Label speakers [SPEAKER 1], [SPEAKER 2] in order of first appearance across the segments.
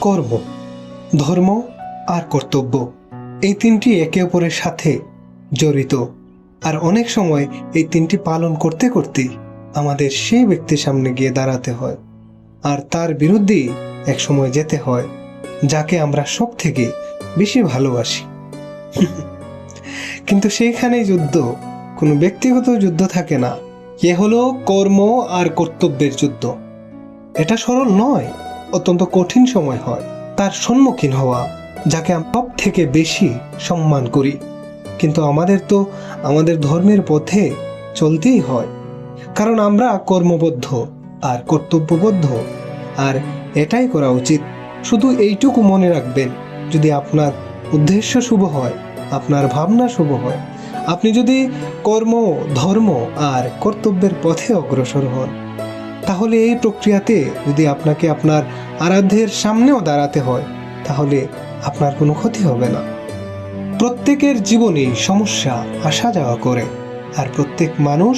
[SPEAKER 1] কর্ম, ধর্ম আর কর্তব্য, এই তিনটি একে অপরের সাথে জড়িত। আর অনেক সময় এই তিনটি পালন করতে করতেই আমাদের সেই ব্যক্তির সামনে গিয়ে দাঁড়াতে হয়, আর তার বিরুদ্ধেই এক সময় যেতে হয় যাকে আমরা সব থেকে বেশি ভালোবাসি। কিন্তু সেইখানেই যুদ্ধ, কোনো ব্যক্তিগত যুদ্ধ থাকে না। এ হলো কর্ম আর কর্তব্যের যুদ্ধ। এটা সরল নয়, অত্যন্ত কঠিন সময় হয় তার সম্মুখীন হওয়া, যাকে আমরা সব থেকে বেশি সম্মান করি। কিন্তু আমাদের তো আমাদের ধর্মের পথে চলতেই হয়, কারণ আমরা কর্মবদ্ধ আর কর্তব্যবদ্ধ, আর এটাই করা উচিত। শুধু এইটুকু মনে রাখবেন, যদি আপনার উদ্দেশ্য শুভ হয়, আপনার ভাবনা শুভ হয়, আপনি যদি কর্ম, ধর্ম আর কর্তব্যের পথে অগ্রসর হন, তাহলে এই প্রক্রিয়াতে যদি আপনাকে আপনার আরাধ্যের সামনেও দাঁড়াতে হয়, তাহলে আপনার কোনো ক্ষতি হবে না। প্রত্যেকের জীবনে সমস্যা আসা যাওয়া করে, আর প্রত্যেক মানুষ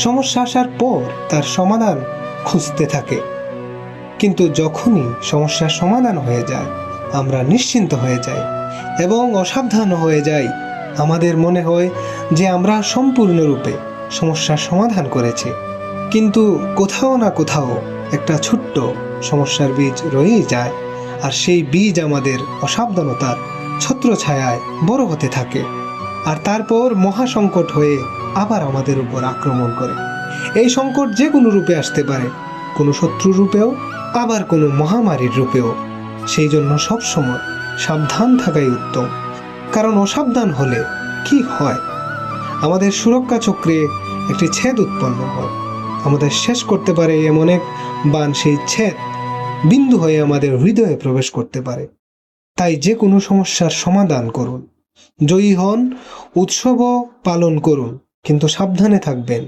[SPEAKER 1] সমস্যা আসার পর তার সমাধান খুঁজতে থাকে। কিন্তু যখনই সমস্যার সমাধান হয়ে যায়, আমরা নিশ্চিন্ত হয়ে যাই এবং অসাবধান হয়ে যাই। আমাদের মনে হয় যে আমরা সম্পূর্ণরূপে সমস্যার সমাধান করেছি, কিন্তু কোথাও না কোথাও একটা ছোট্ট সমস্যার বীজ রয়েই যায়, আর সেই বীজ আমাদের অসাবধানতার ছত্রছায়ায় বড় হতে থাকে, আর তারপর মহাসংকট হয়ে আবার আমাদের উপর আক্রমণ করে। এই সংকট যে কোনো রূপে আসতে পারে, কোনো শত্রুর রূপেও, আবার কোনো মহামারীর রূপেও। সেই জন্য সবসময় সাবধান থাকাই উত্তম, কারণ অসাবধান হলে কি হয়, আমাদের সুরক্ষা চক্রে একটি ছেদ উৎপন্ন হয়। আমাদের শেষ করতে পারে এমন এক বাণ, সেই ছেদ বিন্দু হয়ে আমাদের হৃদয়ে প্রবেশ করতে পারে। তাই যে কোনো সমস্যার সমাধান করুন, জয়ী হন, উৎসবও পালন করুন, কিন্তু সাবধানে থাকবেন।